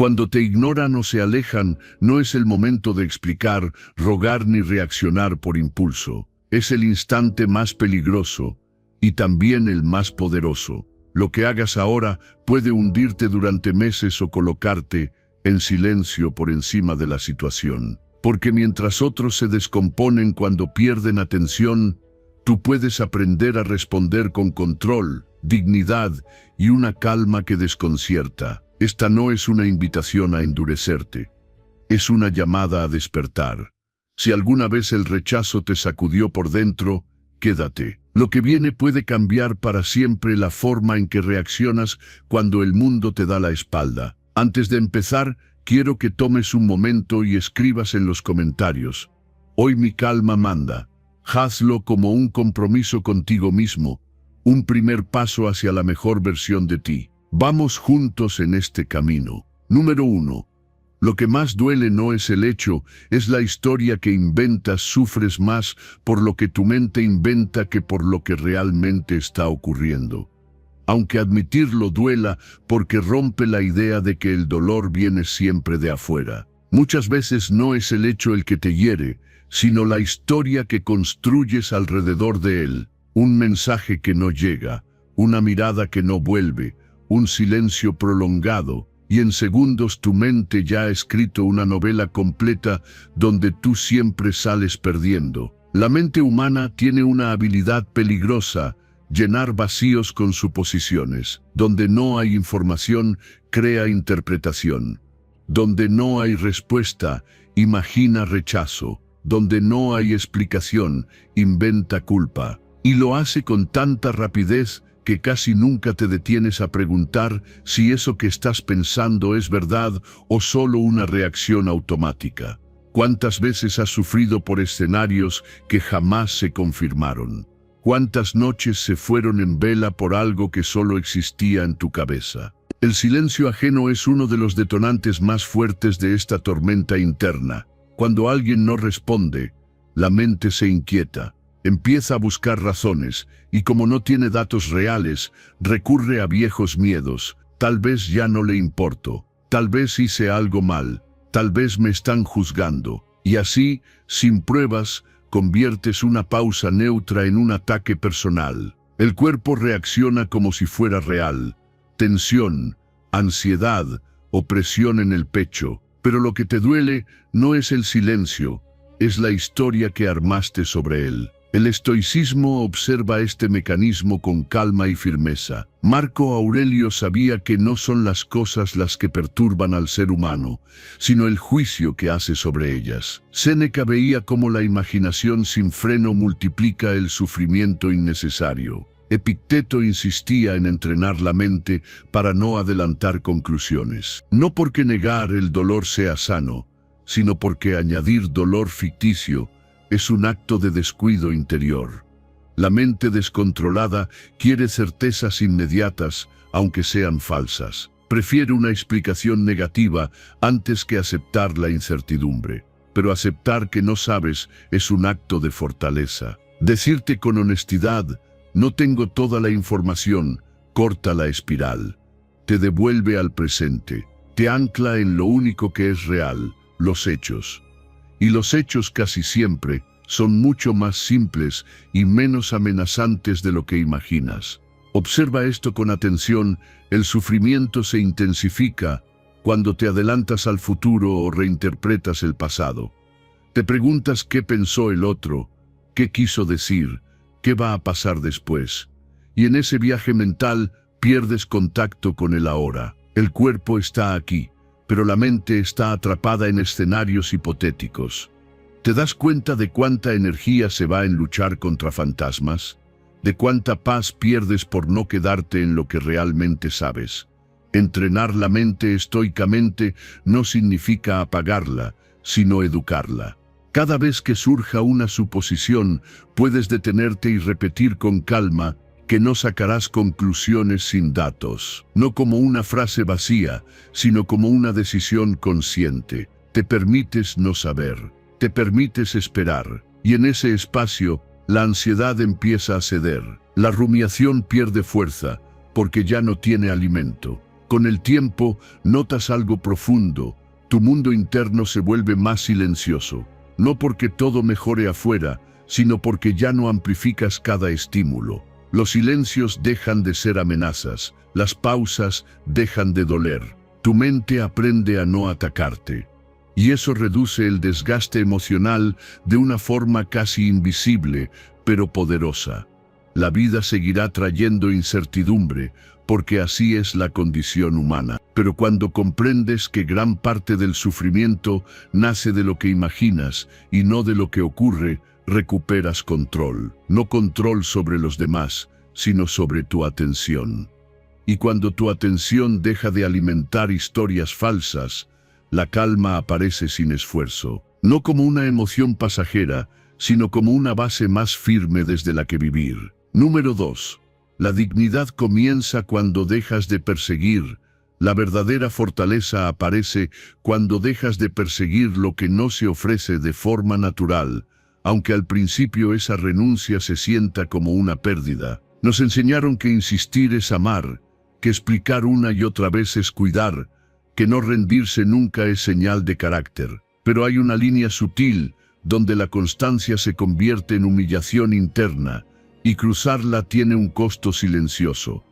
Cuando te ignoran o se alejan, no es el momento de explicar, rogar ni reaccionar por impulso. Es el instante más peligroso y también el más poderoso. Lo que hagas ahora puede hundirte durante meses o colocarte en silencio por encima de la situación. Porque mientras otros se descomponen cuando pierden atención, tú puedes aprender a responder con control, dignidad y una calma que desconcierta. Esta no es una invitación a endurecerte, es una llamada a despertar. Si alguna vez el rechazo te sacudió por dentro, quédate. Lo que viene puede cambiar para siempre la forma en que reaccionas cuando el mundo te da la espalda. Antes de empezar, quiero que tomes un momento y escribas en los comentarios: hoy mi calma manda. Hazlo como un compromiso contigo mismo, un primer paso hacia la mejor versión de ti. Vamos juntos en este camino. Número 1. Lo que más duele no es el hecho, es la historia que inventas. Sufres más por lo que tu mente inventa que por lo que realmente está ocurriendo. Aunque admitirlo duela, porque rompe la idea de que el dolor viene siempre de afuera. Muchas veces no es el hecho el que te hiere, sino la historia que construyes alrededor de él. Un mensaje que no llega, una mirada que no vuelve, un silencio prolongado, y en segundos tu mente ya ha escrito una novela completa donde tú siempre sales perdiendo. La mente humana tiene una habilidad peligrosa: llenar vacíos con suposiciones. Donde no hay información, crea interpretación. Donde no hay respuesta, imagina rechazo. Donde no hay explicación, inventa culpa. Y lo hace con tanta rapidez que casi nunca te detienes a preguntar si eso que estás pensando es verdad o solo una reacción automática. ¿Cuántas veces has sufrido por escenarios que jamás se confirmaron? ¿Cuántas noches se fueron en vela por algo que solo existía en tu cabeza? El silencio ajeno es uno de los detonantes más fuertes de esta tormenta interna. Cuando alguien no responde, la mente se inquieta. Empieza a buscar razones, y como no tiene datos reales, recurre a viejos miedos. Tal vez ya no le importo, tal vez hice algo mal, tal vez me están juzgando. Y así, sin pruebas, conviertes una pausa neutra en un ataque personal. El cuerpo reacciona como si fuera real. Tensión, ansiedad, opresión en el pecho. Pero lo que te duele no es el silencio, es la historia que armaste sobre él. El estoicismo observa este mecanismo con calma y firmeza. Marco Aurelio sabía que no son las cosas las que perturban al ser humano, sino el juicio que hace sobre ellas. Séneca veía cómo la imaginación sin freno multiplica el sufrimiento innecesario. Epicteto insistía en entrenar la mente para no adelantar conclusiones. No porque negar el dolor sea sano, sino porque añadir dolor ficticio es un acto de descuido interior. La mente descontrolada quiere certezas inmediatas, aunque sean falsas. Prefiere una explicación negativa antes que aceptar la incertidumbre. Pero aceptar que no sabes es un acto de fortaleza. Decirte con honestidad: no tengo toda la información, corta la espiral. Te devuelve al presente. Te ancla en lo único que es real, los hechos. Y los hechos casi siempre son mucho más simples y menos amenazantes de lo que imaginas. Observa esto con atención: el sufrimiento se intensifica cuando te adelantas al futuro o reinterpretas el pasado. Te preguntas qué pensó el otro, qué quiso decir, qué va a pasar después. Y en ese viaje mental pierdes contacto con el ahora. El cuerpo está aquí, pero la mente está atrapada en escenarios hipotéticos. ¿Te das cuenta de cuánta energía se va en luchar contra fantasmas? ¿De cuánta paz pierdes por no quedarte en lo que realmente sabes? Entrenar la mente estoicamente no significa apagarla, sino educarla. Cada vez que surja una suposición, puedes detenerte y repetir con calma que no sacarás conclusiones sin datos. No como una frase vacía, sino como una decisión consciente. Te permites no saber. Te permites esperar, y en ese espacio, la ansiedad empieza a ceder. La rumiación pierde fuerza, porque ya no tiene alimento. Con el tiempo, notas algo profundo. Tu mundo interno se vuelve más silencioso. No porque todo mejore afuera, sino porque ya no amplificas cada estímulo. Los silencios dejan de ser amenazas. Las pausas dejan de doler. Tu mente aprende a no atacarte. Y eso reduce el desgaste emocional de una forma casi invisible, pero poderosa. La vida seguirá trayendo incertidumbre, porque así es la condición humana. Pero cuando comprendes que gran parte del sufrimiento nace de lo que imaginas y no de lo que ocurre, recuperas control. No control sobre los demás, sino sobre tu atención. Y cuando tu atención deja de alimentar historias falsas, la calma aparece sin esfuerzo. No como una emoción pasajera, sino como una base más firme desde la que vivir. Número 2. La dignidad comienza cuando dejas de perseguir. La verdadera fortaleza aparece cuando dejas de perseguir lo que no se ofrece de forma natural, aunque al principio esa renuncia se sienta como una pérdida. Nos enseñaron que insistir es amar, que explicar una y otra vez es cuidar, que no rendirse nunca es señal de carácter. Pero hay una línea sutil donde la constancia se convierte en humillación interna, y cruzarla tiene un costo silencioso.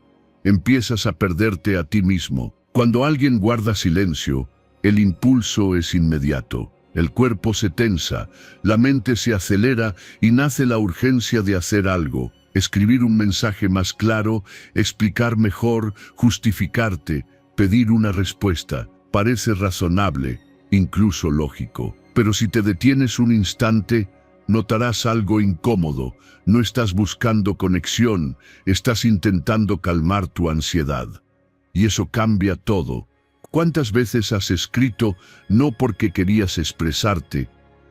Empiezas a perderte a ti mismo. Cuando alguien guarda silencio, el impulso es inmediato. El cuerpo se tensa, la mente se acelera y nace la urgencia de hacer algo. Escribir un mensaje más claro, explicar mejor, justificarte, pedir una respuesta. Parece razonable, incluso lógico. Pero si te detienes un instante, notarás algo incómodo. No estás buscando conexión, estás intentando calmar tu ansiedad. Y eso cambia todo. ¿Cuántas veces has escrito no porque querías expresarte,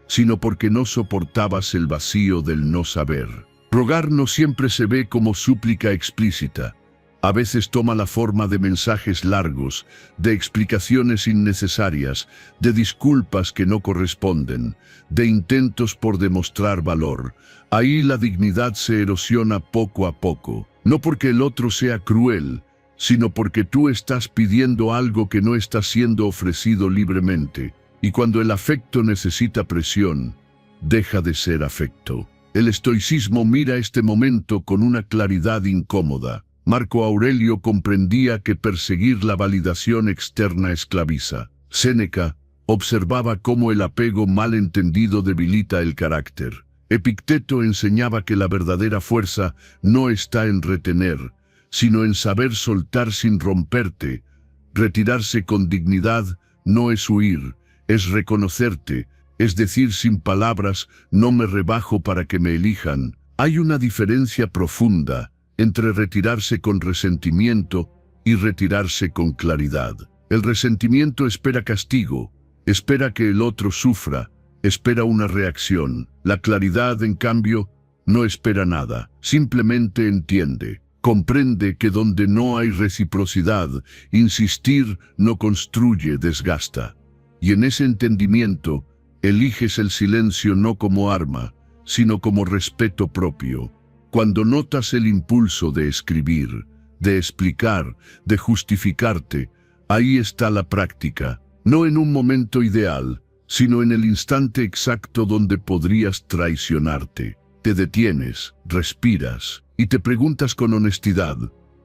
sino porque no soportabas el vacío del no saber? Rogar no siempre se ve como súplica explícita. A veces toma la forma de mensajes largos, de explicaciones innecesarias, de disculpas que no corresponden, de intentos por demostrar valor. Ahí la dignidad se erosiona poco a poco, no porque el otro sea cruel, sino porque tú estás pidiendo algo que no está siendo ofrecido libremente. Y cuando el afecto necesita presión, deja de ser afecto. El estoicismo mira este momento con una claridad incómoda. Marco Aurelio comprendía que perseguir la validación externa esclaviza. Séneca observaba cómo el apego mal entendido debilita el carácter. Epicteto enseñaba que la verdadera fuerza no está en retener, sino en saber soltar sin romperte. Retirarse con dignidad no es huir, es reconocerte, es decir sin palabras, no me rebajo para que me elijan. Hay una diferencia profunda entre retirarse con resentimiento y retirarse con claridad. El resentimiento espera castigo, espera que el otro sufra, espera una reacción. La claridad, en cambio, no espera nada, simplemente entiende. Comprende que donde no hay reciprocidad, insistir no construye, desgasta. Y en ese entendimiento, eliges el silencio no como arma, sino como respeto propio. Cuando notas el impulso de escribir, de explicar, de justificarte, ahí está la práctica, no en un momento ideal, sino en el instante exacto donde podrías traicionarte. Te detienes, respiras, y te preguntas con honestidad,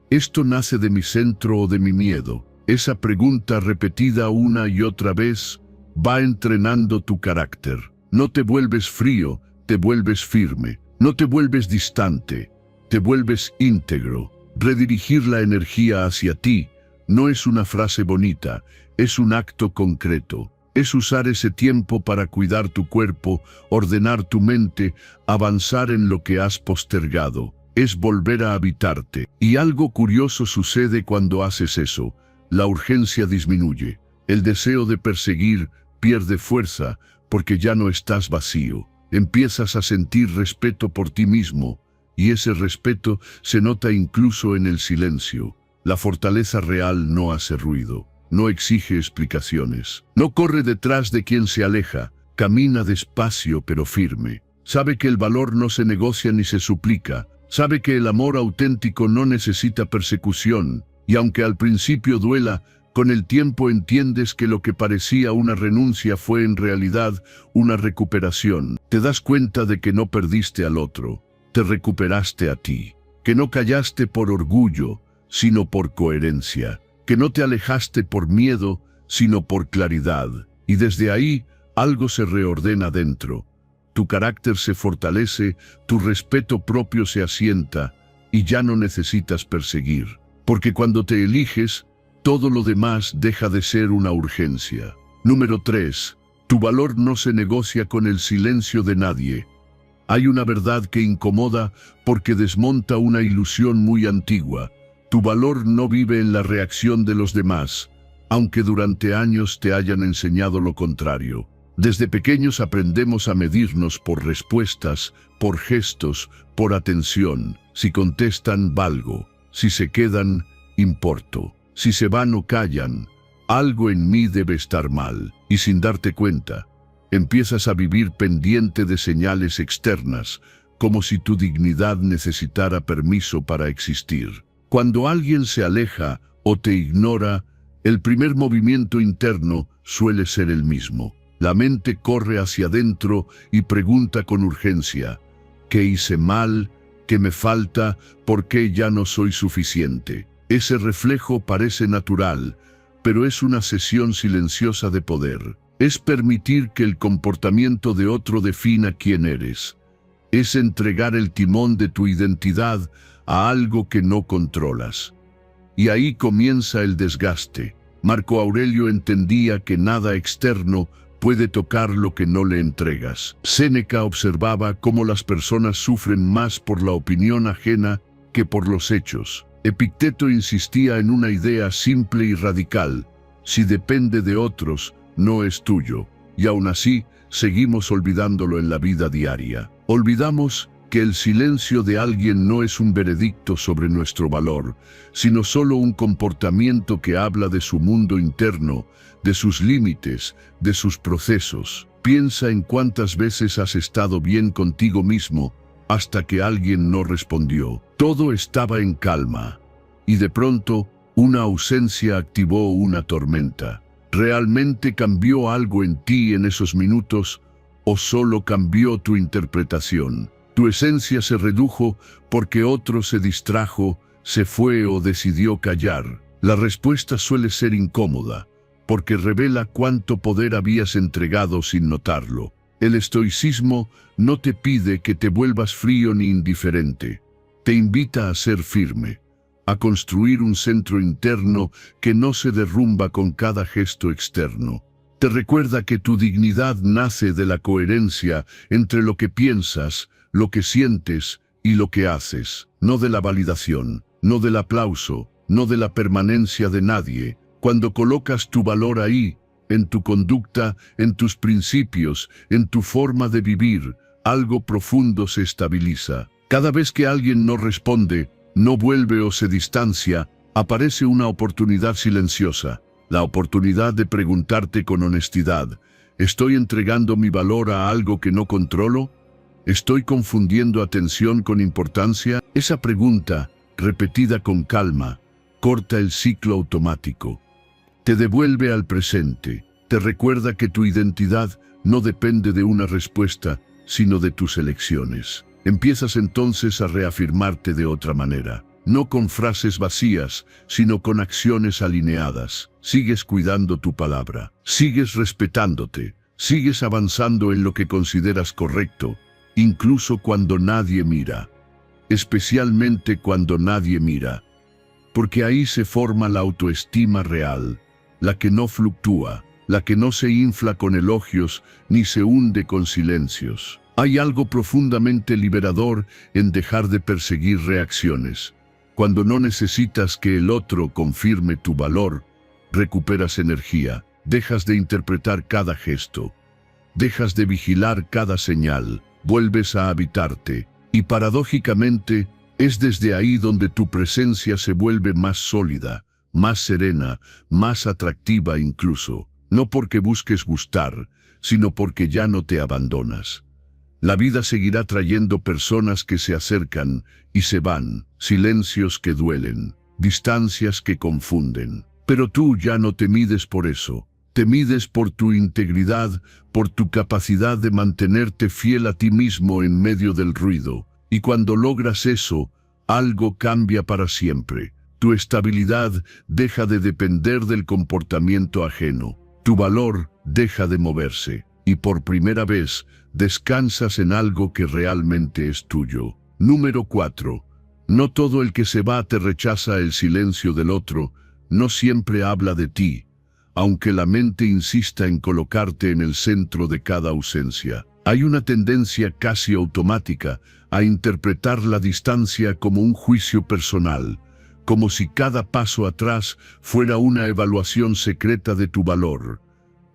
¿esto nace de mi centro o de mi miedo? Esa pregunta repetida una y otra vez va entrenando tu carácter. No te vuelves frío, te vuelves firme. No te vuelves distante, te vuelves íntegro. Redirigir la energía hacia ti no es una frase bonita, es un acto concreto. Es usar ese tiempo para cuidar tu cuerpo, ordenar tu mente, avanzar en lo que has postergado. Es volver a habitarte. Y algo curioso sucede cuando haces eso. La urgencia disminuye. El deseo de perseguir pierde fuerza porque ya no estás vacío. Empiezas a sentir respeto por ti mismo, y ese respeto se nota incluso en el silencio. La fortaleza real no hace ruido, no exige explicaciones. No corre detrás de quien se aleja, camina despacio pero firme. Sabe que el valor no se negocia ni se suplica. Sabe que el amor auténtico no necesita persecución, Y aunque al principio duela, con el tiempo entiendes que lo que parecía una renuncia fue en realidad una recuperación. Te das cuenta de que no perdiste al otro, te recuperaste a ti, que no callaste por orgullo, sino por coherencia, que no te alejaste por miedo, sino por claridad. Y desde ahí, algo se reordena dentro. Tu carácter se fortalece, tu respeto propio se asienta, y ya no necesitas perseguir. Porque cuando te eliges, todo lo demás deja de ser una urgencia. Número 3. Tu valor no se negocia con el silencio de nadie. Hay una verdad que incomoda porque desmonta una ilusión muy antigua. Tu valor no vive en la reacción de los demás, aunque durante años te hayan enseñado lo contrario. Desde pequeños aprendemos a medirnos por respuestas, por gestos, por atención. Si contestan, valgo. Si se quedan, importo. Si se van o callan, algo en mí debe estar mal. Y sin darte cuenta, empiezas a vivir pendiente de señales externas, como si tu dignidad necesitara permiso para existir. Cuando alguien se aleja o te ignora, el primer movimiento interno suele ser el mismo. La mente corre hacia adentro y pregunta con urgencia: ¿qué hice mal? ¿Qué me falta? ¿Por qué ya no soy suficiente? Ese reflejo parece natural, pero es una cesión silenciosa de poder. Es permitir que el comportamiento de otro defina quién eres. Es entregar el timón de tu identidad a algo que no controlas. Y ahí comienza el desgaste. Marco Aurelio entendía que nada externo puede tocar lo que no le entregas. Séneca observaba cómo las personas sufren más por la opinión ajena que por los hechos. Epicteto insistía en una idea simple y radical: si depende de otros, no es tuyo. Y aún así, seguimos olvidándolo en la vida diaria. Olvidamos que el silencio de alguien no es un veredicto sobre nuestro valor, sino solo un comportamiento que habla de su mundo interno, de sus límites, de sus procesos. Piensa en cuántas veces has estado bien contigo mismo hasta que alguien no respondió. Todo estaba en calma, y de pronto, una ausencia activó una tormenta. ¿Realmente cambió algo en ti en esos minutos, o solo cambió tu interpretación? Tu esencia se redujo porque otro se distrajo, se fue o decidió callar. La respuesta suele ser incómoda, porque revela cuánto poder habías entregado sin notarlo. El estoicismo no te pide que te vuelvas frío ni indiferente. Te invita a ser firme, a construir un centro interno que no se derrumba con cada gesto externo. Te recuerda que tu dignidad nace de la coherencia entre lo que piensas, lo que sientes y lo que haces, no de la validación, no del aplauso, no de la permanencia de nadie. Cuando colocas tu valor ahí, en tu conducta, en tus principios, en tu forma de vivir, algo profundo se estabiliza. Cada vez que alguien no responde, no vuelve o se distancia, aparece una oportunidad silenciosa, la oportunidad de preguntarte con honestidad: ¿estoy entregando mi valor a algo que no controlo? ¿Estoy confundiendo atención con importancia? Esa pregunta, repetida con calma, corta el ciclo automático. Te devuelve al presente, te recuerda que tu identidad no depende de una respuesta, sino de tus elecciones. Empiezas entonces a reafirmarte de otra manera, no con frases vacías, sino con acciones alineadas. Sigues cuidando tu palabra, sigues respetándote, sigues avanzando en lo que consideras correcto, incluso cuando nadie mira, especialmente cuando nadie mira, porque ahí se forma la autoestima real, la que no fluctúa, la que no se infla con elogios ni se hunde con silencios. Hay algo profundamente liberador en dejar de perseguir reacciones. Cuando no necesitas que el otro confirme tu valor, recuperas energía, dejas de interpretar cada gesto, dejas de vigilar cada señal, vuelves a habitarte, y paradójicamente, es desde ahí donde tu presencia se vuelve más sólida, más serena, más atractiva incluso, no porque busques gustar, sino porque ya no te abandonas. La vida seguirá trayendo personas que se acercan y se van, silencios que duelen, distancias que confunden. Pero tú ya no te mides por eso. Te mides por tu integridad, por tu capacidad de mantenerte fiel a ti mismo en medio del ruido. Y cuando logras eso, algo cambia para siempre. Tu estabilidad deja de depender del comportamiento ajeno. Tu valor deja de moverse. Y por primera vez, descansas en algo que realmente es tuyo. Número 4. No todo el que se va te rechaza el silencio del otro, no siempre habla de ti, aunque la mente insista en colocarte en el centro de cada ausencia. Hay una tendencia casi automática a interpretar la distancia como un juicio personal, como si cada paso atrás fuera una evaluación secreta de tu valor.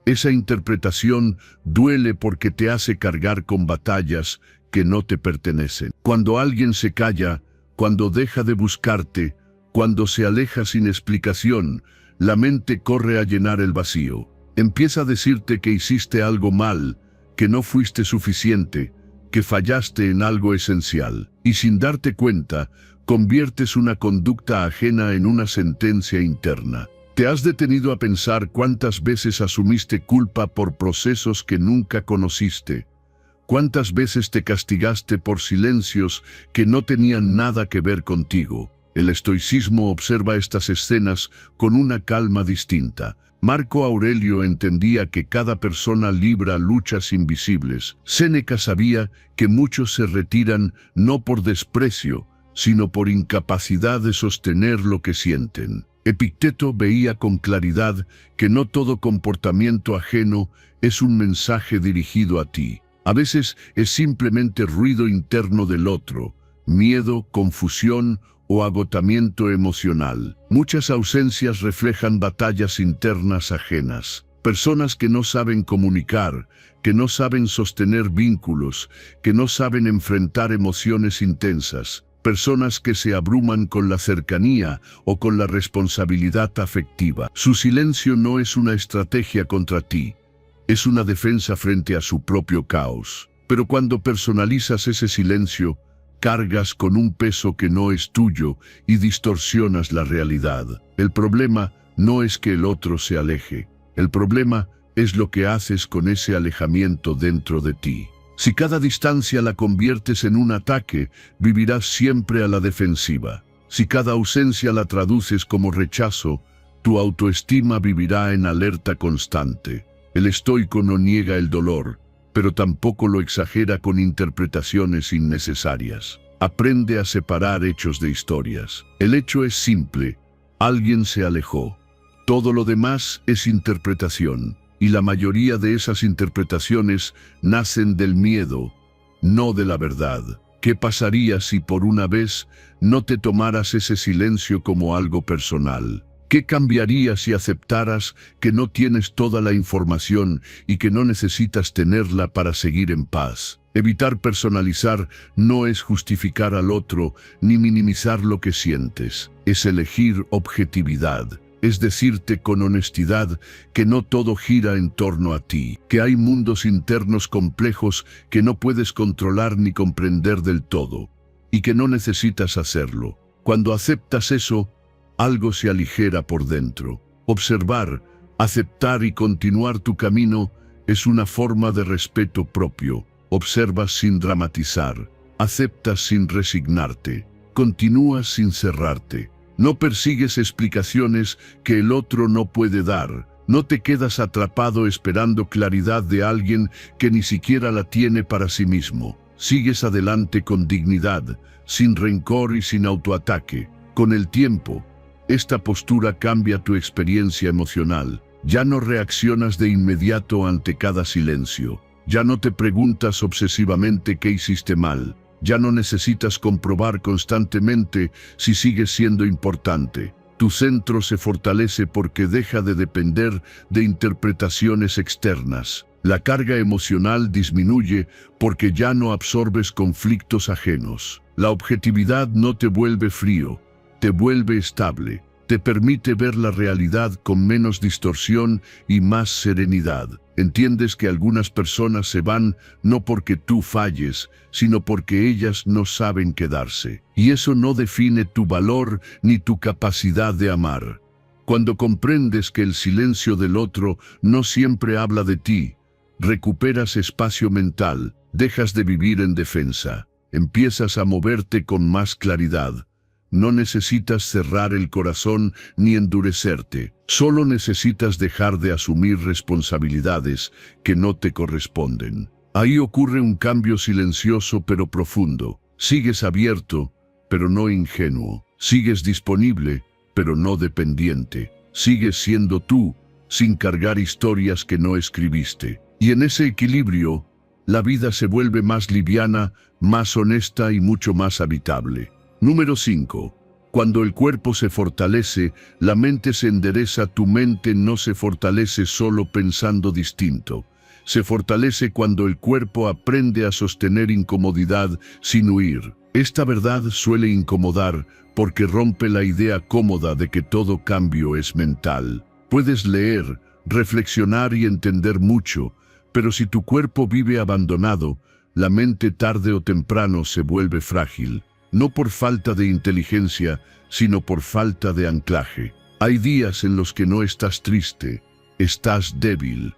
Esa interpretación duele porque te hace cargar con batallas que no te pertenecen. Cuando alguien se calla, cuando deja de buscarte, cuando se aleja sin explicación, la mente corre a llenar el vacío. Empieza a decirte que hiciste algo mal, que no fuiste suficiente, que fallaste en algo esencial. Y sin darte cuenta, conviertes una conducta ajena en una sentencia interna. ¿Te has detenido a pensar cuántas veces asumiste culpa por procesos que nunca conociste? ¿Cuántas veces te castigaste por silencios que no tenían nada que ver contigo? El estoicismo observa estas escenas con una calma distinta. Marco Aurelio entendía que cada persona libra luchas invisibles. Séneca sabía que muchos se retiran no por desprecio, sino por incapacidad de sostener lo que sienten. Epicteto veía con claridad que no todo comportamiento ajeno es un mensaje dirigido a ti. A veces es simplemente ruido interno del otro, miedo, confusión o agotamiento emocional. Muchas ausencias reflejan batallas internas ajenas. Personas que no saben comunicar, que no saben sostener vínculos, que no saben enfrentar emociones intensas. Personas que se abruman con la cercanía o con la responsabilidad afectiva. Su silencio no es una estrategia contra ti, es una defensa frente a su propio caos. Pero cuando personalizas ese silencio, cargas con un peso que no es tuyo y distorsionas la realidad. El problema no es que el otro se aleje. El problema es lo que haces con ese alejamiento dentro de ti. Si cada distancia la conviertes en un ataque, vivirás siempre a la defensiva. Si cada ausencia la traduces como rechazo, tu autoestima vivirá en alerta constante. El estoico no niega el dolor, pero tampoco lo exagera con interpretaciones innecesarias. Aprende a separar hechos de historias. El hecho es simple: alguien se alejó. Todo lo demás es interpretación. Y la mayoría de esas interpretaciones nacen del miedo, no de la verdad. ¿Qué pasaría si por una vez no te tomaras ese silencio como algo personal? ¿Qué cambiaría si aceptaras que no tienes toda la información y que no necesitas tenerla para seguir en paz? Evitar personalizar no es justificar al otro ni minimizar lo que sientes. Es elegir objetividad. Es decirte con honestidad que no todo gira en torno a ti, que hay mundos internos complejos que no puedes controlar ni comprender del todo, y que no necesitas hacerlo. Cuando aceptas eso, algo se aligera por dentro. Observar, aceptar y continuar tu camino es una forma de respeto propio. Observas sin dramatizar, aceptas sin resignarte, continúas sin cerrarte. No persigues explicaciones que el otro no puede dar. No te quedas atrapado esperando claridad de alguien que ni siquiera la tiene para sí mismo. Sigues adelante con dignidad, sin rencor y sin autoataque. Con el tiempo, esta postura cambia tu experiencia emocional. Ya no reaccionas de inmediato ante cada silencio. Ya no te preguntas obsesivamente qué hiciste mal. Ya no necesitas comprobar constantemente si sigues siendo importante. Tu centro se fortalece porque deja de depender de interpretaciones externas. La carga emocional disminuye porque ya no absorbes conflictos ajenos. La objetividad no te vuelve frío, te vuelve estable. Te permite ver la realidad con menos distorsión y más serenidad. Entiendes que algunas personas se van no porque tú falles, sino porque ellas no saben quedarse. Y eso no define tu valor ni tu capacidad de amar. Cuando comprendes que el silencio del otro no siempre habla de ti, recuperas espacio mental, dejas de vivir en defensa, empiezas a moverte con más claridad. No necesitas cerrar el corazón ni endurecerte, solo necesitas dejar de asumir responsabilidades que no te corresponden. Ahí ocurre un cambio silencioso pero profundo. Sigues abierto, pero no ingenuo. Sigues disponible, pero no dependiente. Sigues siendo tú, sin cargar historias que no escribiste. Y en ese equilibrio, la vida se vuelve más liviana, más honesta y mucho más habitable. Número 5. Cuando el cuerpo se fortalece, la mente se endereza. Tu mente no se fortalece solo pensando distinto. Se fortalece cuando el cuerpo aprende a sostener incomodidad sin huir. Esta verdad suele incomodar porque rompe la idea cómoda de que todo cambio es mental. Puedes leer, reflexionar y entender mucho, pero si tu cuerpo vive abandonado, la mente tarde o temprano se vuelve frágil. No por falta de inteligencia, sino por falta de anclaje. Hay días en los que no estás triste, estás débil.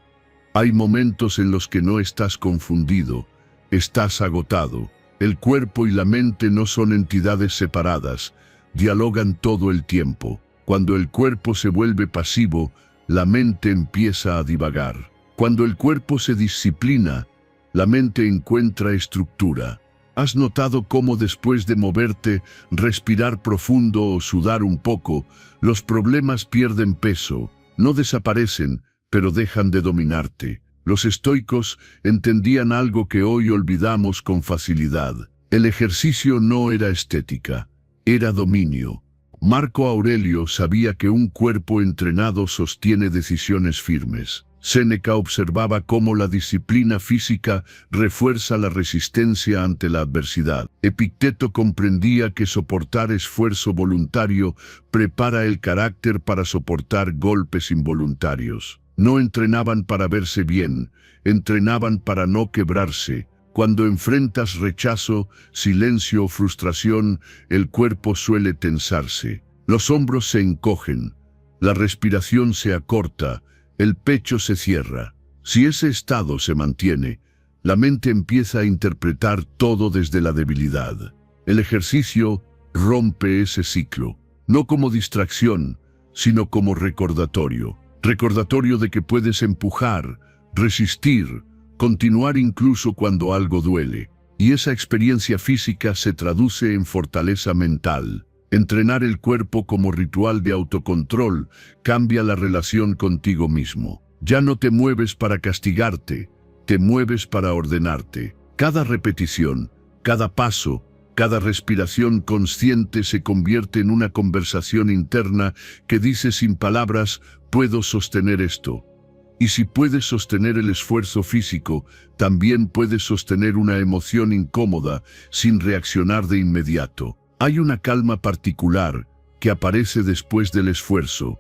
Hay momentos en los que no estás confundido, estás agotado. El cuerpo y la mente no son entidades separadas, dialogan todo el tiempo. Cuando el cuerpo se vuelve pasivo, la mente empieza a divagar. Cuando el cuerpo se disciplina, la mente encuentra estructura. ¿Has notado cómo después de moverte, respirar profundo o sudar un poco, los problemas pierden peso? No desaparecen, pero dejan de dominarte. Los estoicos entendían algo que hoy olvidamos con facilidad. El ejercicio no era estética, era dominio. Marco Aurelio sabía que un cuerpo entrenado sostiene decisiones firmes. Séneca observaba cómo la disciplina física refuerza la resistencia ante la adversidad. Epicteto comprendía que soportar esfuerzo voluntario prepara el carácter para soportar golpes involuntarios. No entrenaban para verse bien, entrenaban para no quebrarse. Cuando enfrentas rechazo, silencio o frustración, el cuerpo suele tensarse. Los hombros se encogen, la respiración se acorta, el pecho se cierra. Si ese estado se mantiene, la mente empieza a interpretar todo desde la debilidad. El ejercicio rompe ese ciclo, no como distracción, sino como recordatorio. Recordatorio de que puedes empujar, resistir, continuar incluso cuando algo duele. Y esa experiencia física se traduce en fortaleza mental. Entrenar el cuerpo como ritual de autocontrol cambia la relación contigo mismo. Ya no te mueves para castigarte, te mueves para ordenarte. Cada repetición, cada paso, cada respiración consciente se convierte en una conversación interna que dice sin palabras, puedo sostener esto. Y si puedes sostener el esfuerzo físico, también puedes sostener una emoción incómoda sin reaccionar de inmediato. Hay una calma particular que aparece después del esfuerzo.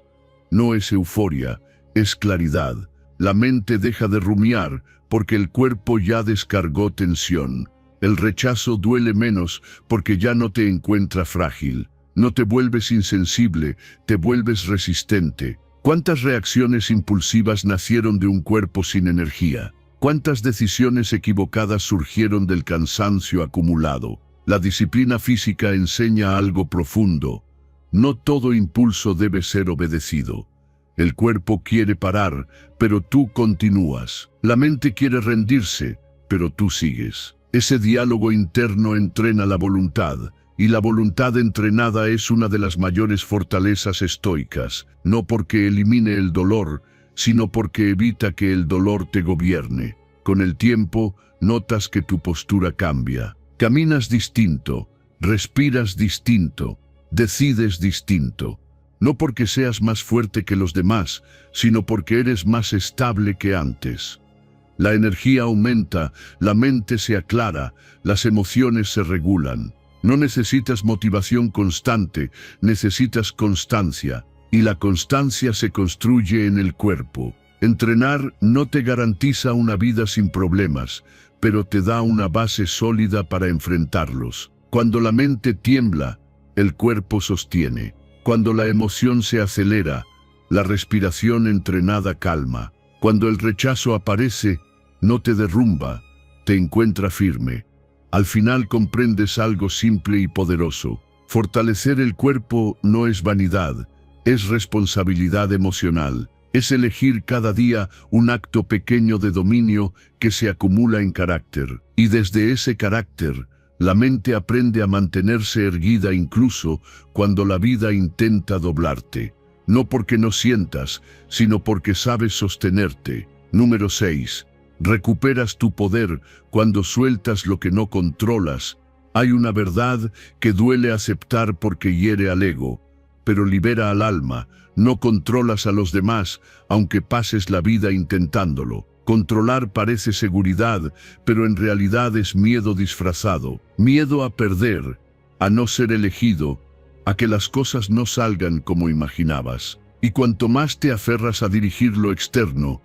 No es euforia, es claridad. La mente deja de rumiar porque el cuerpo ya descargó tensión. El rechazo duele menos porque ya no te encuentra frágil. No te vuelves insensible, te vuelves resistente. ¿Cuántas reacciones impulsivas nacieron de un cuerpo sin energía? ¿Cuántas decisiones equivocadas surgieron del cansancio acumulado? La disciplina física enseña algo profundo. No todo impulso debe ser obedecido. El cuerpo quiere parar, pero tú continúas. La mente quiere rendirse, pero tú sigues. Ese diálogo interno entrena la voluntad, y la voluntad entrenada es una de las mayores fortalezas estoicas, no porque elimine el dolor, sino porque evita que el dolor te gobierne. Con el tiempo, notas que tu postura cambia. Caminas distinto, respiras distinto, decides distinto. No porque seas más fuerte que los demás, sino porque eres más estable que antes. La energía aumenta, la mente se aclara, las emociones se regulan. No necesitas motivación constante, necesitas constancia. Y la constancia se construye en el cuerpo. Entrenar no te garantiza una vida sin problemas, pero te da una base sólida para enfrentarlos. Cuando la mente tiembla, el cuerpo sostiene. Cuando la emoción se acelera, la respiración entrenada calma. Cuando el rechazo aparece, no te derrumba, te encuentra firme. Al final comprendes algo simple y poderoso. Fortalecer el cuerpo no es vanidad, es responsabilidad emocional. Es elegir cada día un acto pequeño de dominio que se acumula en carácter. Y desde ese carácter, la mente aprende a mantenerse erguida incluso cuando la vida intenta doblarte. No porque no sientas, sino porque sabes sostenerte. Número 6. Recuperas tu poder cuando sueltas lo que no controlas. Hay una verdad que duele aceptar porque hiere al ego, pero libera al alma. No controlas a los demás, aunque pases la vida intentándolo. Controlar parece seguridad, pero en realidad es miedo disfrazado. Miedo a perder, a no ser elegido, a que las cosas no salgan como imaginabas. Y cuanto más te aferras a dirigir lo externo,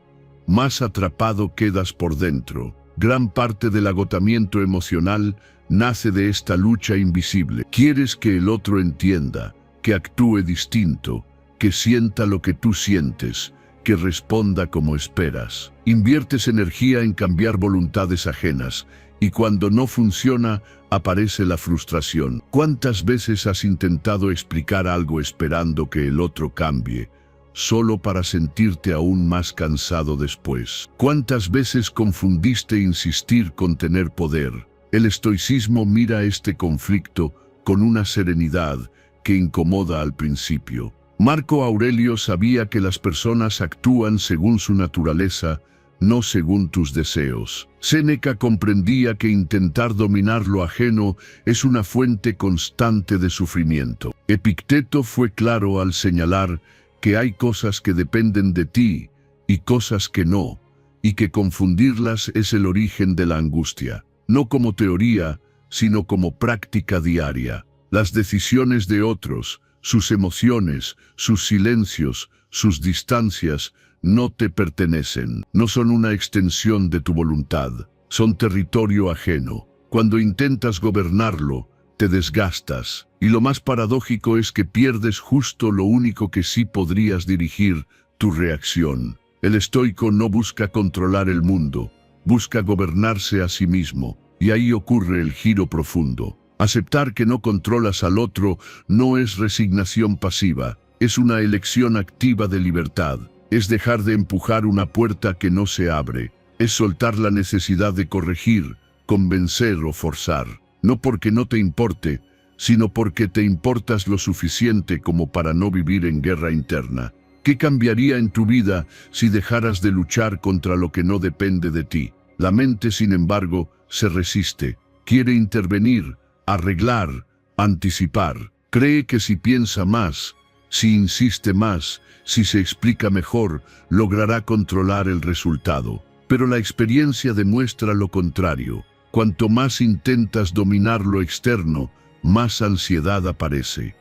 más atrapado quedas por dentro. Gran parte del agotamiento emocional nace de esta lucha invisible. Quieres que el otro entienda, que actúe distinto, que sienta lo que tú sientes, que responda como esperas. Inviertes energía en cambiar voluntades ajenas, y cuando no funciona, aparece la frustración. ¿Cuántas veces has intentado explicar algo esperando que el otro cambie, solo para sentirte aún más cansado después? ¿Cuántas veces confundiste insistir con tener poder? El estoicismo mira este conflicto con una serenidad que incomoda al principio. Marco Aurelio sabía que las personas actúan según su naturaleza, no según tus deseos. Séneca comprendía que intentar dominar lo ajeno es una fuente constante de sufrimiento. Epicteto fue claro al señalar que hay cosas que dependen de ti y cosas que no, y que confundirlas es el origen de la angustia, no como teoría, sino como práctica diaria. Las decisiones de otros, sus emociones, sus silencios, sus distancias, no te pertenecen. No son una extensión de tu voluntad, son territorio ajeno. Cuando intentas gobernarlo, te desgastas. Y lo más paradójico es que pierdes justo lo único que sí podrías dirigir, tu reacción. El estoico no busca controlar el mundo, busca gobernarse a sí mismo. Y ahí ocurre el giro profundo. Aceptar que no controlas al otro no es resignación pasiva, es una elección activa de libertad. Es dejar de empujar una puerta que no se abre. Es soltar la necesidad de corregir, convencer o forzar. No porque no te importe, sino porque te importas lo suficiente como para no vivir en guerra interna. ¿Qué cambiaría en tu vida si dejaras de luchar contra lo que no depende de ti? La mente, sin embargo, se resiste. Quiere intervenir, arreglar, anticipar. Cree que si piensa más, si insiste más, si se explica mejor, logrará controlar el resultado. Pero la experiencia demuestra lo contrario. Cuanto más intentas dominar lo externo, más ansiedad aparece.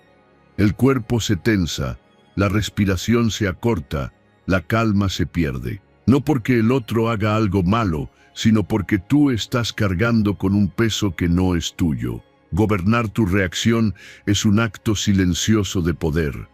El cuerpo se tensa, la respiración se acorta, la calma se pierde. No porque el otro haga algo malo, sino porque tú estás cargando con un peso que no es tuyo. Gobernar tu reacción es un acto silencioso de poder.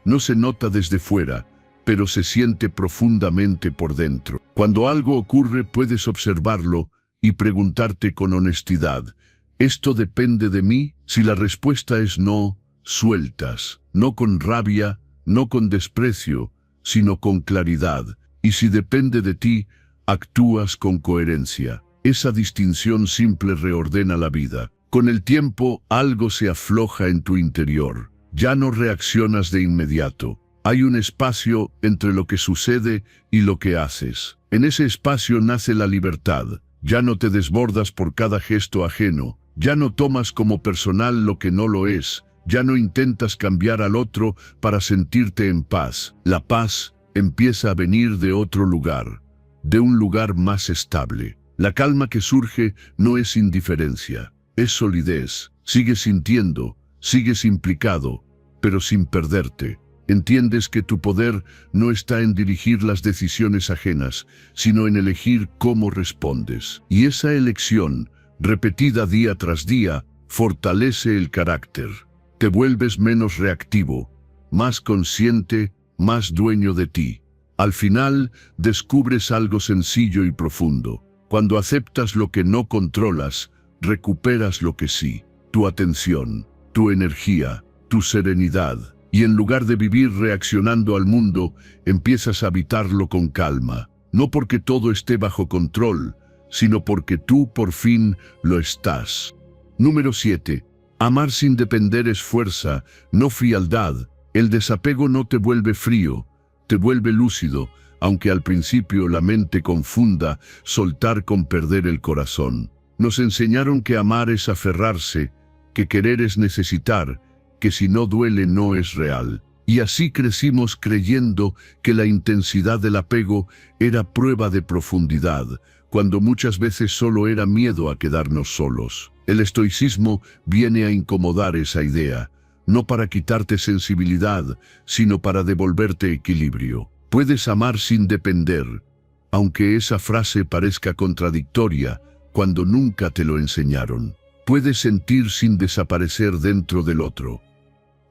No se nota desde fuera, pero se siente profundamente por dentro. Cuando algo ocurre, puedes observarlo y preguntarte con honestidad, ¿esto depende de mí? Si la respuesta es no, sueltas, no con rabia, no con desprecio, sino con claridad. Y si depende de ti, actúas con coherencia. Esa distinción simple reordena la vida. Con el tiempo, algo se afloja en tu interior. Ya no reaccionas de inmediato. Hay un espacio entre lo que sucede y lo que haces. En ese espacio nace la libertad. Ya no te desbordas por cada gesto ajeno. Ya no tomas como personal lo que no lo es. Ya no intentas cambiar al otro para sentirte en paz. La paz empieza a venir de otro lugar, de un lugar más estable. La calma que surge no es indiferencia, es solidez. Sigues sintiendo, sigues implicado, pero sin perderte. Entiendes que tu poder no está en dirigir las decisiones ajenas, sino en elegir cómo respondes. Y esa elección, repetida día tras día, fortalece el carácter. Te vuelves menos reactivo, más consciente, más dueño de ti. Al final, descubres algo sencillo y profundo. Cuando aceptas lo que no controlas, recuperas lo que sí. Tu atención, tu energía, tu serenidad. Y en lugar de vivir reaccionando al mundo, empiezas a habitarlo con calma. No porque todo esté bajo control, sino porque tú por fin lo estás. Número 7. Amar sin depender es fuerza, no frialdad. El desapego no te vuelve frío, te vuelve lúcido, aunque al principio la mente confunda soltar con perder el corazón. Nos enseñaron que amar es aferrarse, que querer es necesitar, que si no duele no es real. Y así crecimos creyendo que la intensidad del apego era prueba de profundidad, cuando muchas veces solo era miedo a quedarnos solos. El estoicismo viene a incomodar esa idea, no para quitarte sensibilidad, sino para devolverte equilibrio. Puedes amar sin depender, aunque esa frase parezca contradictoria cuando nunca te lo enseñaron. Puedes sentir sin desaparecer dentro del otro.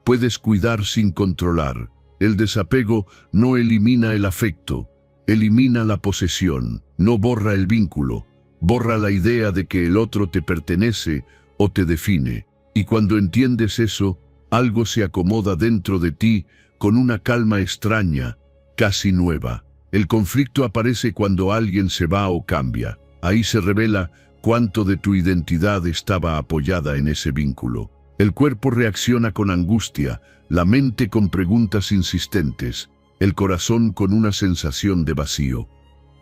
Puedes cuidar sin controlar. El desapego no elimina el afecto, elimina la posesión, no borra el vínculo, borra la idea de que el otro te pertenece o te define. Y cuando entiendes eso, algo se acomoda dentro de ti con una calma extraña, casi nueva. El conflicto aparece cuando alguien se va o cambia. Ahí se revela cuánto de tu identidad estaba apoyada en ese vínculo. El cuerpo reacciona con angustia, la mente con preguntas insistentes, el corazón con una sensación de vacío.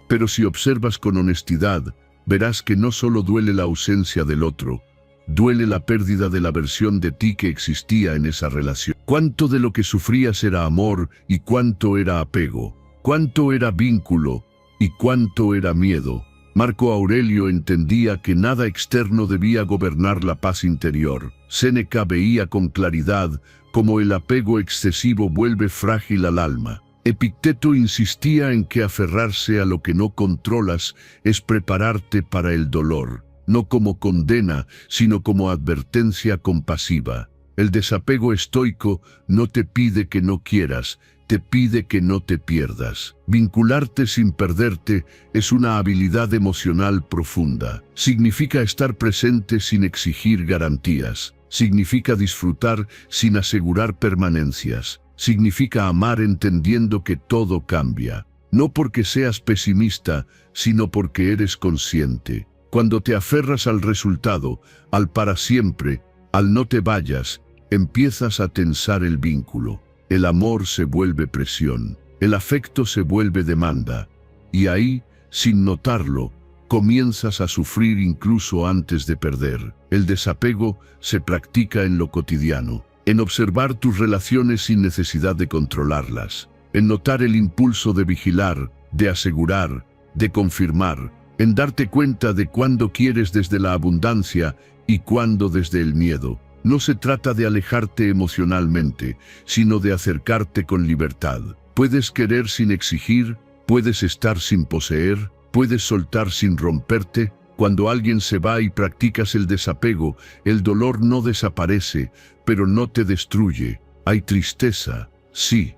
Pero si observas con honestidad, verás que no solo duele la ausencia del otro, duele la pérdida de la versión de ti que existía en esa relación. Cuánto de lo que sufrías era amor y cuánto era apego, cuánto era vínculo y cuánto era miedo. Marco Aurelio entendía que nada externo debía gobernar la paz interior. Séneca veía con claridad cómo el apego excesivo vuelve frágil al alma. Epicteto insistía en que aferrarse a lo que no controlas es prepararte para el dolor, no como condena, sino como advertencia compasiva. El desapego estoico no te pide que no quieras, te pide que no te pierdas. Vincularte sin perderte es una habilidad emocional profunda. Significa estar presente sin exigir garantías. Significa disfrutar sin asegurar permanencias. Significa amar entendiendo que todo cambia. No porque seas pesimista, sino porque eres consciente. Cuando te aferras al resultado, al para siempre, al no te vayas, empiezas a tensar el vínculo. El amor se vuelve presión, el afecto se vuelve demanda, y ahí, sin notarlo, comienzas a sufrir incluso antes de perder. El desapego se practica en lo cotidiano, en observar tus relaciones sin necesidad de controlarlas, en notar el impulso de vigilar, de asegurar, de confirmar, en darte cuenta de cuándo quieres desde la abundancia y cuándo desde el miedo. No se trata de alejarte emocionalmente, sino de acercarte con libertad. Puedes querer sin exigir, puedes estar sin poseer, puedes soltar sin romperte. Cuando alguien se va y practicas el desapego, el dolor no desaparece, pero no te destruye. Hay tristeza, sí.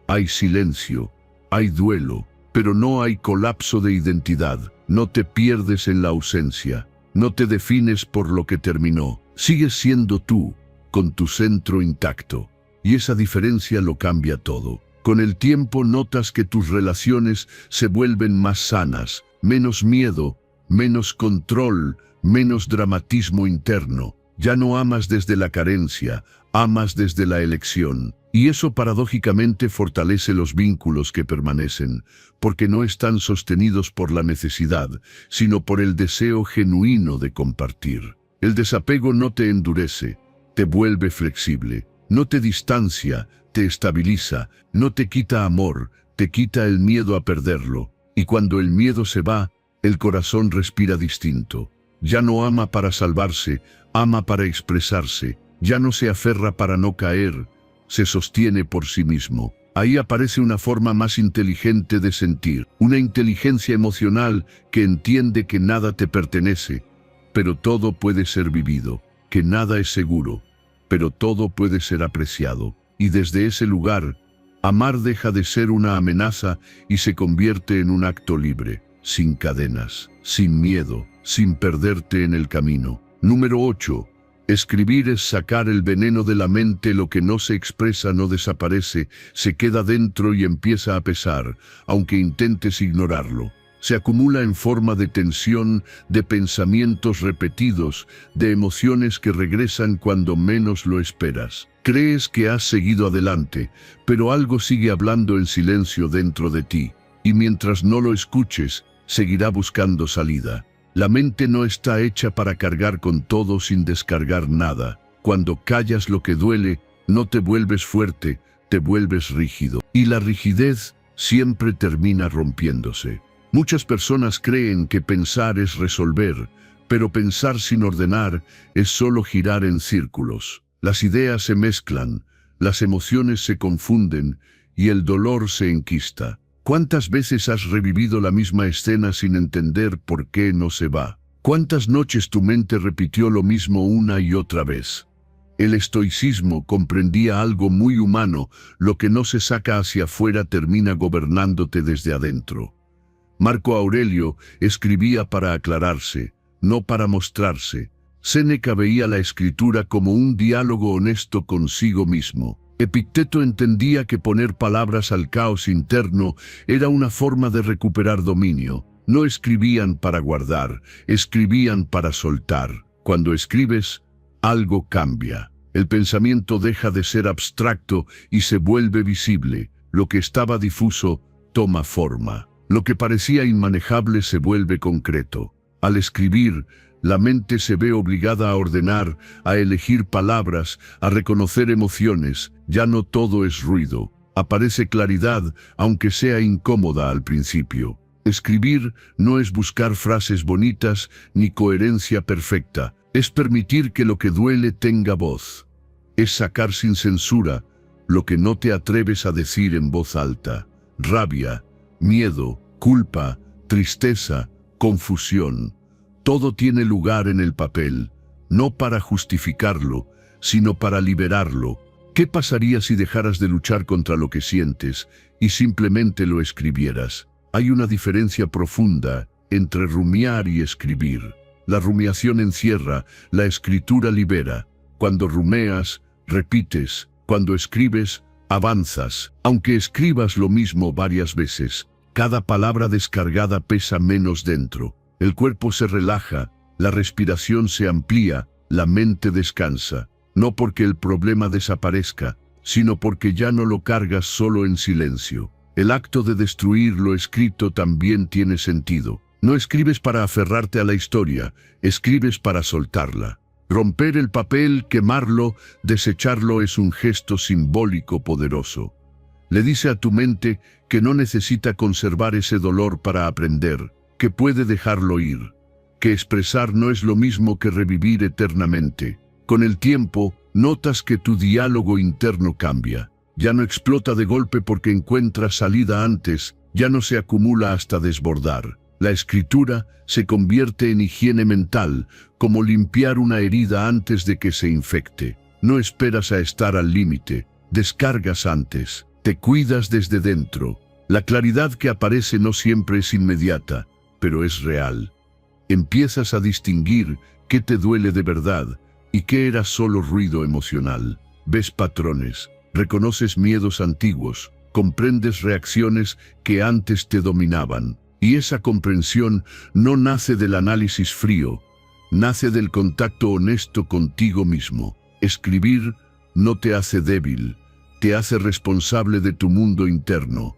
Hay silencio, hay duelo, pero no hay colapso de identidad. No te pierdes en la ausencia, no te defines por lo que terminó. Sigues siendo tú, con tu centro intacto, y esa diferencia lo cambia todo. Con el tiempo notas que tus relaciones se vuelven más sanas, menos miedo, menos control, menos dramatismo interno. Ya no amas desde la carencia, amas desde la elección. Y eso paradójicamente fortalece los vínculos que permanecen, porque no están sostenidos por la necesidad, sino por el deseo genuino de compartir. El desapego no te endurece, te vuelve flexible, no te distancia, te estabiliza, no te quita amor, te quita el miedo a perderlo. Y cuando el miedo se va, el corazón respira distinto. Ya no ama para salvarse, ama para expresarse. Ya no se aferra para no caer, se sostiene por sí mismo. Ahí aparece una forma más inteligente de sentir, una inteligencia emocional que entiende que nada te pertenece, pero todo puede ser vivido, que nada es seguro, pero todo puede ser apreciado. Y desde ese lugar, amar deja de ser una amenaza y se convierte en un acto libre, sin cadenas, sin miedo, sin perderte en el camino. Número 8. Escribir es sacar el veneno de la mente. Lo que no se expresa no desaparece, se queda dentro y empieza a pesar, aunque intentes ignorarlo. Se acumula en forma de tensión, de pensamientos repetidos, de emociones que regresan cuando menos lo esperas. Crees que has seguido adelante, pero algo sigue hablando en silencio dentro de ti, y mientras no lo escuches, seguirá buscando salida. La mente no está hecha para cargar con todo sin descargar nada. Cuando callas lo que duele, no te vuelves fuerte, te vuelves rígido. Y la rigidez siempre termina rompiéndose. Muchas personas creen que pensar es resolver, pero pensar sin ordenar es solo girar en círculos. Las ideas se mezclan, las emociones se confunden y el dolor se enquista. ¿Cuántas veces has revivido la misma escena sin entender por qué no se va? ¿Cuántas noches tu mente repitió lo mismo una y otra vez? El estoicismo comprendía algo muy humano: lo que no se saca hacia afuera termina gobernándote desde adentro. Marco Aurelio escribía para aclararse, no para mostrarse. Séneca veía la escritura como un diálogo honesto consigo mismo. Epicteto entendía que poner palabras al caos interno era una forma de recuperar dominio. No escribían para guardar, escribían para soltar. Cuando escribes, algo cambia. El pensamiento deja de ser abstracto y se vuelve visible. Lo que estaba difuso toma forma. Lo que parecía inmanejable se vuelve concreto. Al escribir, la mente se ve obligada a ordenar, a elegir palabras, a reconocer emociones. Ya no todo es ruido. Aparece claridad, aunque sea incómoda al principio. Escribir no es buscar frases bonitas ni coherencia perfecta. Es permitir que lo que duele tenga voz. Es sacar sin censura lo que no te atreves a decir en voz alta. Rabia, miedo, culpa, tristeza, confusión. Todo tiene lugar en el papel, no para justificarlo, sino para liberarlo. ¿Qué pasaría si dejaras de luchar contra lo que sientes y simplemente lo escribieras? Hay una diferencia profunda entre rumiar y escribir. La rumiación encierra, la escritura libera. Cuando rumeas, repites. Cuando escribes, avanzas. Aunque escribas lo mismo varias veces, cada palabra descargada pesa menos dentro. El cuerpo se relaja, la respiración se amplía, la mente descansa. No porque el problema desaparezca, sino porque ya no lo cargas solo en silencio. El acto de destruir lo escrito también tiene sentido. No escribes para aferrarte a la historia, escribes para soltarla. Romper el papel, quemarlo, desecharlo es un gesto simbólico poderoso. Le dice a tu mente que no necesita conservar ese dolor para aprender, que puede dejarlo ir, que expresar no es lo mismo que revivir eternamente. Con el tiempo, notas que tu diálogo interno cambia. Ya no explota de golpe porque encuentra salida antes, ya no se acumula hasta desbordar. La escritura se convierte en higiene mental, como limpiar una herida antes de que se infecte. No esperas a estar al límite, descargas antes, te cuidas desde dentro. La claridad que aparece no siempre es inmediata, pero es real. Empiezas a distinguir qué te duele de verdad y qué era solo ruido emocional. Ves patrones, reconoces miedos antiguos, comprendes reacciones que antes te dominaban. Y esa comprensión no nace del análisis frío, nace del contacto honesto contigo mismo. Escribir no te hace débil, te hace responsable de tu mundo interno.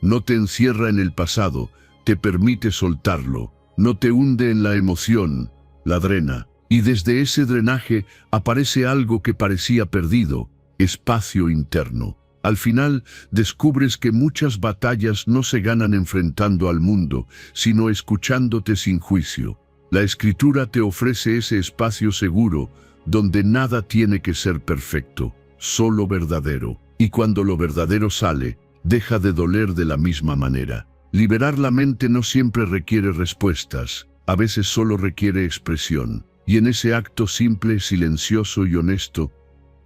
No te encierra en el pasado, te permite soltarlo. No te hunde en la emoción, la drena. Y desde ese drenaje aparece algo que parecía perdido: espacio interno. Al final, descubres que muchas batallas no se ganan enfrentando al mundo, sino escuchándote sin juicio. La escritura te ofrece ese espacio seguro, donde nada tiene que ser perfecto. solo verdadero. Y cuando lo verdadero sale, deja de doler de la misma manera. Liberar la mente no siempre requiere respuestas, a veces solo requiere expresión. Y en ese acto simple, silencioso y honesto,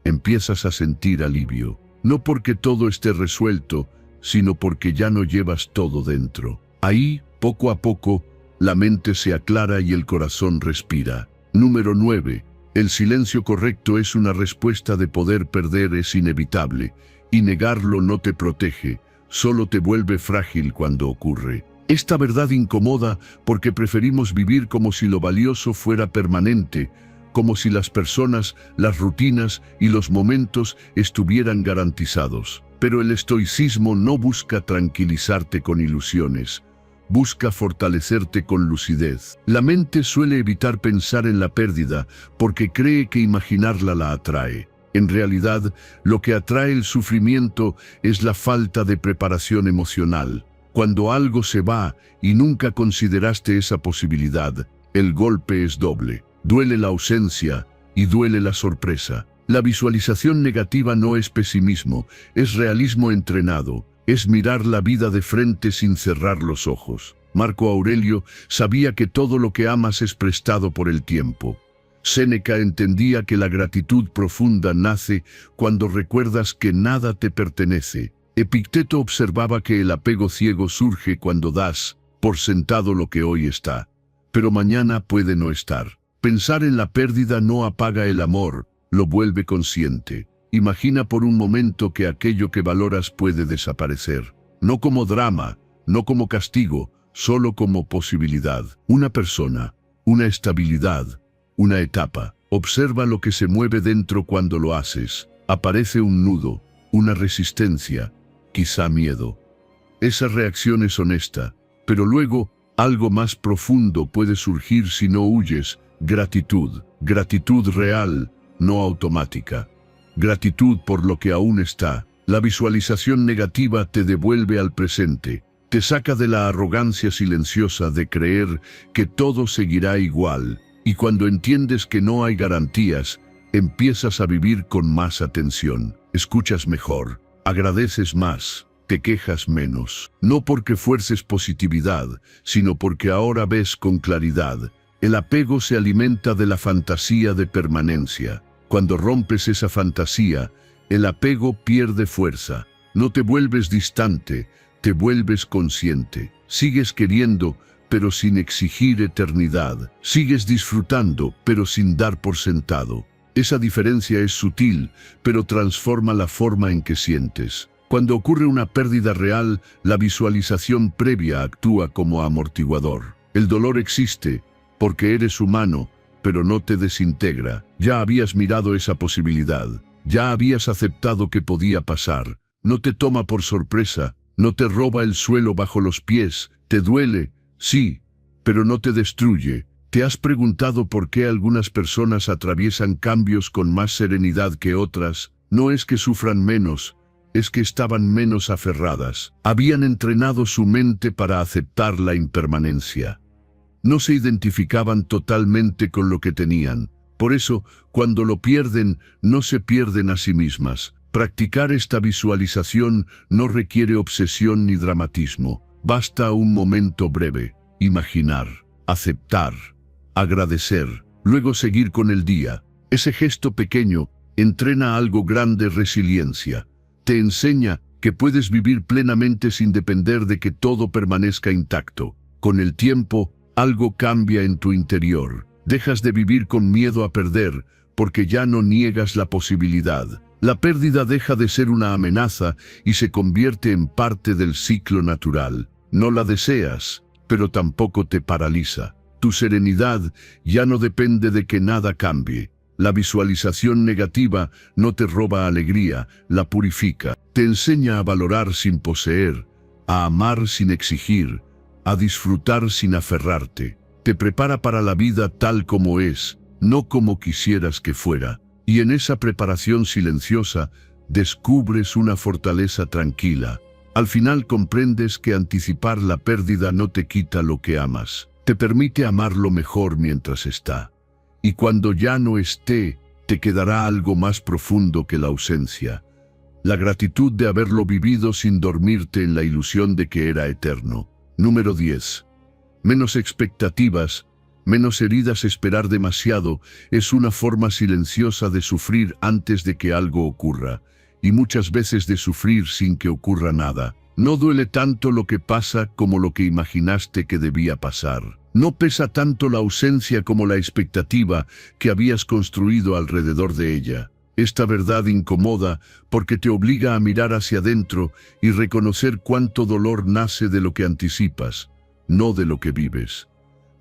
empiezas a sentir alivio. No porque todo esté resuelto, sino porque ya no llevas todo dentro. Ahí, poco a poco, la mente se aclara y el corazón respira. Número 9. El silencio correcto es una respuesta de poder perder es inevitable, y negarlo no te protege, solo te vuelve frágil cuando ocurre. Esta verdad incomoda porque preferimos vivir como si lo valioso fuera permanente, como si las personas, las rutinas y los momentos estuvieran garantizados. Pero el estoicismo no busca tranquilizarte con ilusiones, busca fortalecerte con lucidez. La mente suele evitar pensar en la pérdida porque cree que imaginarla la atrae. En realidad, lo que atrae el sufrimiento es la falta de preparación emocional. Cuando algo se va y nunca consideraste esa posibilidad, el golpe es doble. Duele la ausencia y duele la sorpresa. La visualización negativa no es pesimismo, es realismo entrenado. Es mirar la vida de frente sin cerrar los ojos. Marco Aurelio sabía que todo lo que amas es prestado por el tiempo. Séneca entendía que la gratitud profunda nace cuando recuerdas que nada te pertenece. Epicteto observaba que el apego ciego surge cuando das por sentado lo que hoy está, pero mañana puede no estar. Pensar en la pérdida no apaga el amor, lo vuelve consciente. Imagina por un momento que aquello que valoras puede desaparecer. No como drama, no como castigo, solo como posibilidad. Una persona, una estabilidad, una etapa. Observa lo que se mueve dentro cuando lo haces. Aparece un nudo, una resistencia, quizá miedo. Esa reacción es honesta, pero luego algo más profundo puede surgir si no huyes. Gratitud. Gratitud real, no automática. Gratitud por lo que aún está. La visualización negativa te devuelve al presente. Te saca de la arrogancia silenciosa de creer que todo seguirá igual. Y cuando entiendes que no hay garantías, empiezas a vivir con más atención. Escuchas mejor, agradeces más, te quejas menos. No porque fuerces positividad, sino porque ahora ves con claridad. El apego se alimenta de la fantasía de permanencia. Cuando rompes esa fantasía, el apego pierde fuerza. No te vuelves distante, te vuelves consciente. Sigues queriendo, pero sin exigir eternidad. Sigues disfrutando, pero sin dar por sentado. Esa diferencia es sutil, pero transforma la forma en que sientes. Cuando ocurre una pérdida real, la visualización previa actúa como amortiguador. El dolor existe, porque eres humano, pero no te desintegra. Ya habías mirado esa posibilidad. Ya habías aceptado que podía pasar. No te toma por sorpresa, no te roba el suelo bajo los pies. Te duele, sí, pero no te destruye. ¿Te has preguntado por qué algunas personas atraviesan cambios con más serenidad que otras? No es que sufran menos, es que estaban menos aferradas. Habían entrenado su mente para aceptar la impermanencia. No se identificaban totalmente con lo que tenían. Por eso, cuando lo pierden, no se pierden a sí mismas. Practicar esta visualización no requiere obsesión ni dramatismo. Basta un momento breve. Imaginar, aceptar, agradecer, luego seguir con el día. Ese gesto pequeño entrena algo grande: resiliencia. Te enseña que puedes vivir plenamente sin depender de que todo permanezca intacto. Con el tiempo, algo cambia en tu interior. Dejas de vivir con miedo a perder, porque ya no niegas la posibilidad. La pérdida deja de ser una amenaza y se convierte en parte del ciclo natural. No la deseas, pero tampoco te paraliza. Tu serenidad ya no depende de que nada cambie. La visualización negativa no te roba alegría, la purifica. Te enseña a valorar sin poseer, a amar sin exigir, a disfrutar sin aferrarte. Te prepara para la vida tal como es, no como quisieras que fuera. Y en esa preparación silenciosa, descubres una fortaleza tranquila. Al final comprendes que anticipar la pérdida no te quita lo que amas. Te permite amarlo mejor mientras está. Y cuando ya no esté, te quedará algo más profundo que la ausencia. La gratitud de haberlo vivido sin dormirte en la ilusión de que era eterno. Número 10. Menos expectativas, menos heridas. Esperar demasiado es una forma silenciosa de sufrir antes de que algo ocurra, y muchas veces de sufrir sin que ocurra nada. No duele tanto lo que pasa como lo que imaginaste que debía pasar. No pesa tanto la ausencia como la expectativa que habías construido alrededor de ella. Esta verdad incomoda porque te obliga a mirar hacia adentro y reconocer cuánto dolor nace de lo que anticipas, no de lo que vives.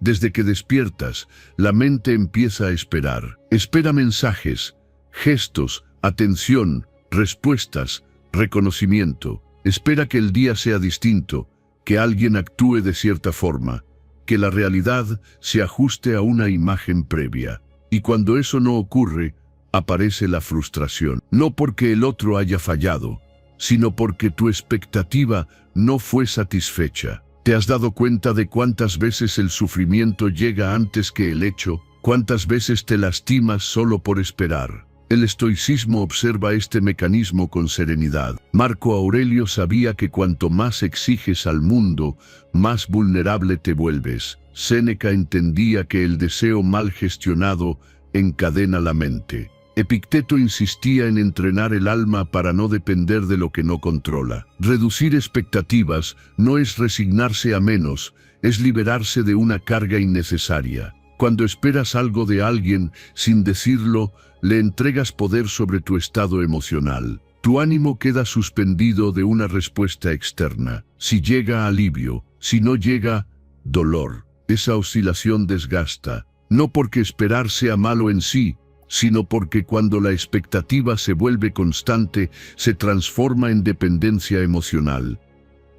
Desde que despiertas, la mente empieza a esperar. Espera mensajes, gestos, atención, respuestas, reconocimiento. Espera que el día sea distinto, que alguien actúe de cierta forma, que la realidad se ajuste a una imagen previa. Y cuando eso no ocurre, aparece la frustración. No porque el otro haya fallado, sino porque tu expectativa no fue satisfecha. ¿Te has dado cuenta de cuántas veces el sufrimiento llega antes que el hecho? ¿Cuántas veces te lastimas solo por esperar? El estoicismo observa este mecanismo con serenidad. Marco Aurelio sabía que cuanto más exiges al mundo, más vulnerable te vuelves. Séneca entendía que el deseo mal gestionado encadena la mente. Epicteto insistía en entrenar el alma para no depender de lo que no controla. Reducir expectativas no es resignarse a menos, es liberarse de una carga innecesaria. Cuando esperas algo de alguien, sin decirlo, le entregas poder sobre tu estado emocional. Tu ánimo queda suspendido de una respuesta externa. Si llega alivio, si no llega, dolor. Esa oscilación desgasta, no porque esperar sea malo en sí, sino porque cuando la expectativa se vuelve constante, se transforma en dependencia emocional.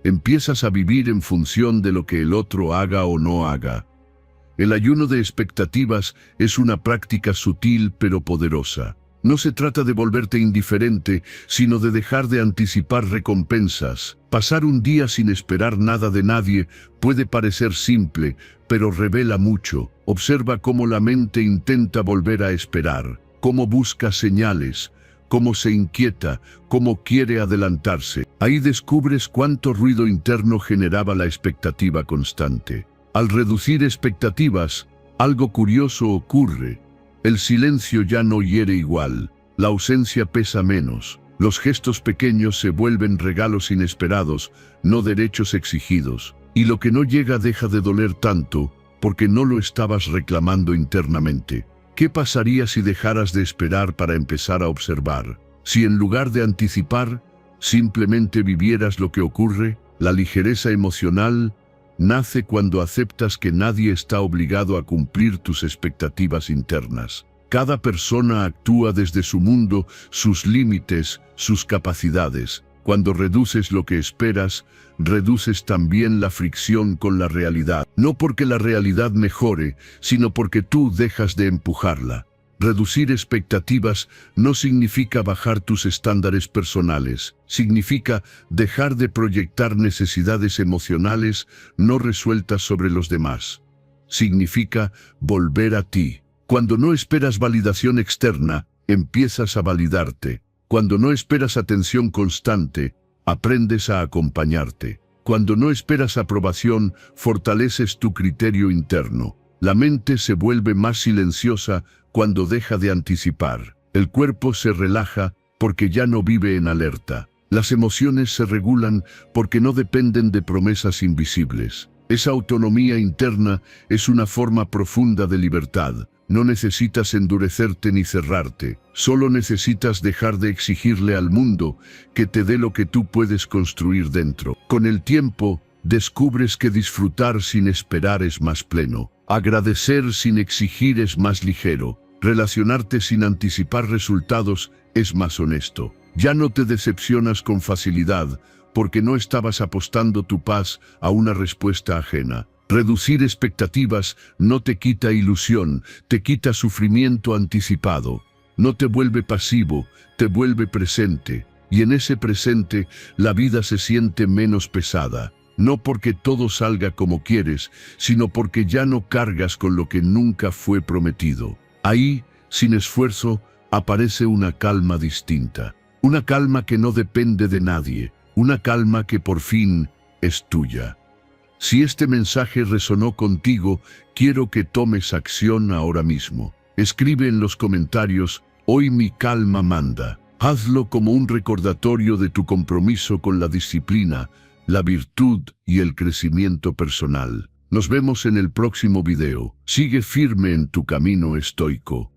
Empiezas a vivir en función de lo que el otro haga o no haga. El ayuno de expectativas es una práctica sutil pero poderosa. No se trata de volverte indiferente, sino de dejar de anticipar recompensas. Pasar un día sin esperar nada de nadie puede parecer simple, pero revela mucho. Observa cómo la mente intenta volver a esperar, cómo busca señales, cómo se inquieta, cómo quiere adelantarse. Ahí descubres cuánto ruido interno generaba la expectativa constante. Al reducir expectativas, algo curioso ocurre. El silencio ya no hiere igual, la ausencia pesa menos. Los gestos pequeños se vuelven regalos inesperados, no derechos exigidos. Y lo que no llega deja de doler tanto, porque no lo estabas reclamando internamente. ¿Qué pasaría si dejaras de esperar para empezar a observar? Si en lugar de anticipar, simplemente vivieras lo que ocurre. La ligereza emocional nace cuando aceptas que nadie está obligado a cumplir tus expectativas internas. Cada persona actúa desde su mundo, sus límites, sus capacidades. Cuando reduces lo que esperas, reduces también la fricción con la realidad. No porque la realidad mejore, sino porque tú dejas de empujarla. Reducir expectativas no significa bajar tus estándares personales. Significa dejar de proyectar necesidades emocionales no resueltas sobre los demás. Significa volver a ti. Cuando no esperas validación externa, empiezas a validarte. Cuando no esperas atención constante, aprendes a acompañarte. Cuando no esperas aprobación, fortaleces tu criterio interno. La mente se vuelve más silenciosa cuando deja de anticipar. El cuerpo se relaja porque ya no vive en alerta. Las emociones se regulan porque no dependen de promesas invisibles. Esa autonomía interna es una forma profunda de libertad. No necesitas endurecerte ni cerrarte, solo necesitas dejar de exigirle al mundo que te dé lo que tú puedes construir dentro. Con el tiempo, descubres que disfrutar sin esperar es más pleno, agradecer sin exigir es más ligero, relacionarte sin anticipar resultados es más honesto. Ya no te decepcionas con facilidad, porque no estabas apostando tu paz a una respuesta ajena. Reducir expectativas no te quita ilusión, te quita sufrimiento anticipado. No te vuelve pasivo, te vuelve presente. Y en ese presente, la vida se siente menos pesada. No porque todo salga como quieres, sino porque ya no cargas con lo que nunca fue prometido. Ahí, sin esfuerzo, aparece una calma distinta. Una calma que no depende de nadie. Una calma que por fin es tuya. Si este mensaje resonó contigo, quiero que tomes acción ahora mismo. Escribe en los comentarios: hoy mi calma manda. Hazlo como un recordatorio de tu compromiso con la disciplina, la virtud y el crecimiento personal. Nos vemos en el próximo video. Sigue firme en tu camino estoico.